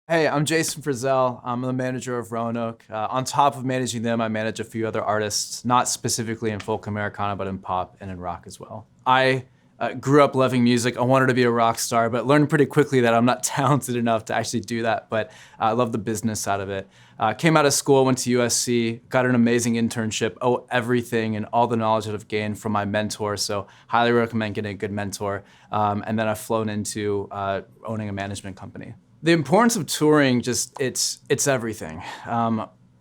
Hey, I'm Jason Frizzell. I'm the manager of Roanoke. On top of managing them, I manage a few other artists, not specifically in folk Americana, but in pop and in rock as well. I grew up loving music. I wanted to be a rock star, but learned pretty quickly that I'm not talented enough to actually do that, but I love the business side of it. Came out of school, went to USC, got an amazing internship, owe everything and all the knowledge that I've gained from my mentor, so highly recommend getting a good mentor. And then I've flown into owning a management company. The importance of touring, it's everything.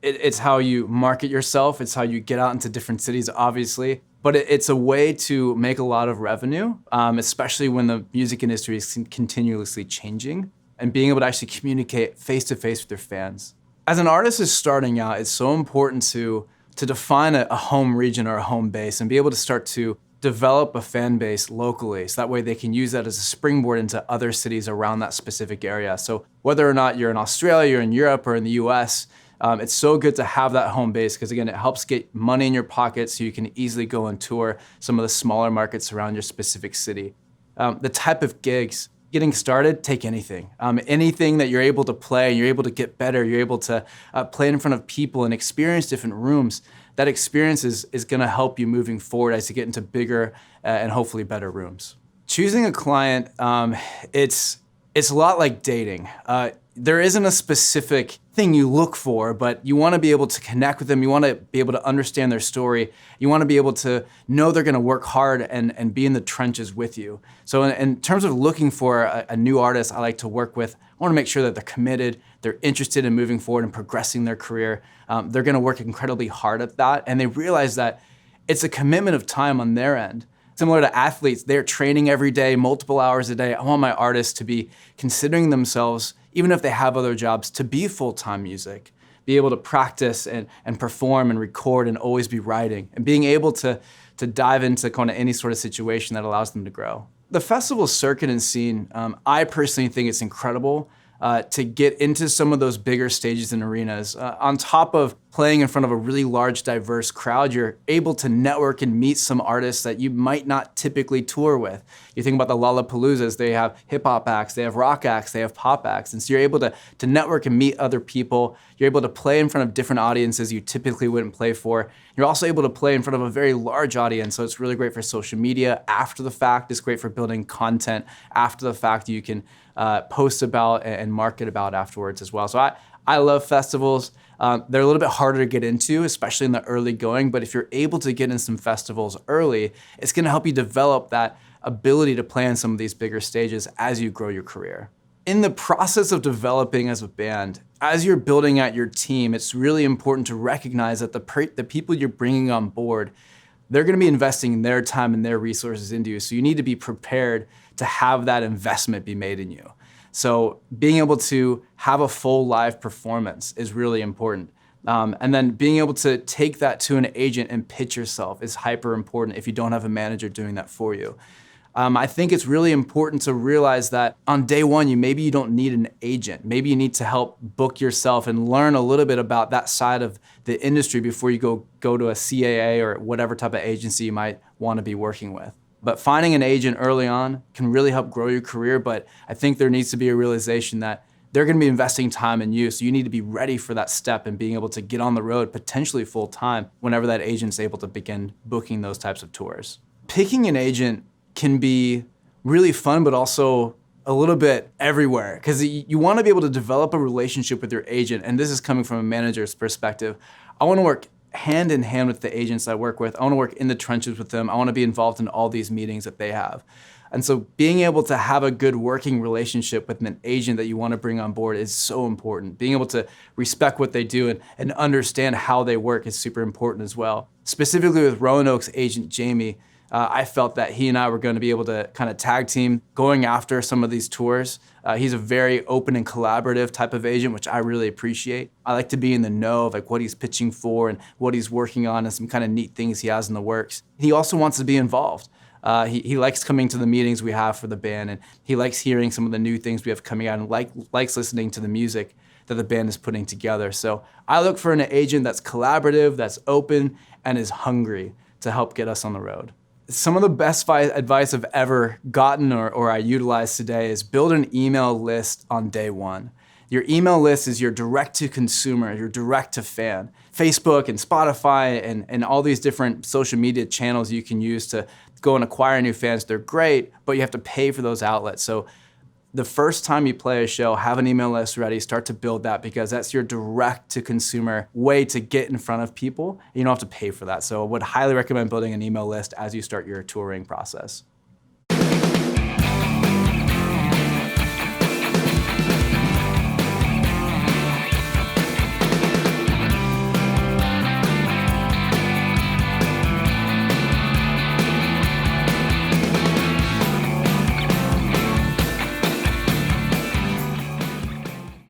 It's how you market yourself, it's how you get out into different cities, obviously, but it's a way to make a lot of revenue, especially when the music industry is continuously changing, and being able to actually communicate face-to-face with your fans. As an artist is starting out, it's so important to define a home region or a home base and be able to start to develop a fan base locally, so that way they can use that as a springboard into other cities around that specific area. So whether or not you're in Australia, you're in Europe, or in the US, it's so good to have that home base because, again, it helps get money in your pocket so you can easily go and tour some of the smaller markets around your specific city. The type of gigs, getting started, take anything. Anything that you're able to play, you're able to get better, you're able to play in front of people and experience different rooms. That experience is gonna help you moving forward as you get into bigger and hopefully better rooms. Choosing a client, it's a lot like dating. There isn't a specific thing you look for, but you wanna be able to connect with them, you wanna be able to understand their story, you wanna be able to know they're gonna work hard and be in the trenches with you. So in terms of looking for a new artist I like to work with, I wanna make sure that they're committed, they're interested in moving forward and progressing their career. They're gonna work incredibly hard at that, and they realize that it's a commitment of time on their end. Similar to athletes, they're training every day, multiple hours a day. I want my artists to be considering themselves, even if they have other jobs, to be full-time music, be able to practice and perform and record and always be writing, and being able to dive into kind of any sort of situation that allows them to grow. The festival circuit and scene, I personally think it's incredible to get into some of those bigger stages and arenas. On top of playing in front of a really large, diverse crowd, you're able to network and meet some artists that you might not typically tour with. You think about the Lollapaloozas, they have hip hop acts, they have rock acts, they have pop acts, and so you're able to network and meet other people. You're able to play in front of different audiences you typically wouldn't play for. You're also able to play in front of a very large audience, so it's really great for social media after the fact. It's great for building content after the fact you can post about and market about afterwards as well. So I love festivals. They're a little bit harder to get into, especially in the early going, but if you're able to get in some festivals early, it's gonna help you develop that ability to play on some of these bigger stages as you grow your career. In the process of developing as a band, as you're building out your team, it's really important to recognize that the people you're bringing on board, they're gonna be investing their time and their resources into you, so you need to be prepared to have that investment be made in you. So being able to have a full live performance is really important. And then being able to take that to an agent and pitch yourself is hyper important if you don't have a manager doing that for you. I think it's really important to realize that on day one, maybe you don't need an agent. Maybe you need to help book yourself and learn a little bit about that side of the industry before you go to a CAA or whatever type of agency you might want to be working with. But finding an agent early on can really help grow your career, but I think there needs to be a realization that they're gonna be investing time in you, so you need to be ready for that step and being able to get on the road, potentially full time, whenever that agent's able to begin booking those types of tours. Picking an agent can be really fun, but also a little bit everywhere, because you wanna be able to develop a relationship with your agent, and this is coming from a manager's perspective. I wanna work hand in hand with the agents I work with. I wanna work in the trenches with them. I wanna be involved in all these meetings that they have. And so being able to have a good working relationship with an agent that you wanna bring on board is so important. Being able to respect what they do and understand how they work is super important as well. Specifically with Roanoke's agent, Jamie, I felt that he and I were gonna be able to kind of tag team going after some of these tours. He's a very open and collaborative type of agent, which I really appreciate. I like to be in the know of like what he's pitching for and what he's working on and some kind of neat things he has in the works. He also wants to be involved. He likes coming to the meetings we have for the band, and he likes hearing some of the new things we have coming out and likes listening to the music that the band is putting together. So I look for an agent that's collaborative, that's open, and is hungry to help get us on the road. Some of the best advice I've ever gotten or I utilize today is build an email list on day one. Your email list is your direct to consumer, your direct to fan. Facebook and Spotify and all these different social media channels you can use to go and acquire new fans, they're great, but you have to pay for those outlets. So the first time you play a show, have an email list ready, start to build that, because that's your direct to consumer way to get in front of people. You don't have to pay for that. So I would highly recommend building an email list as you start your touring process.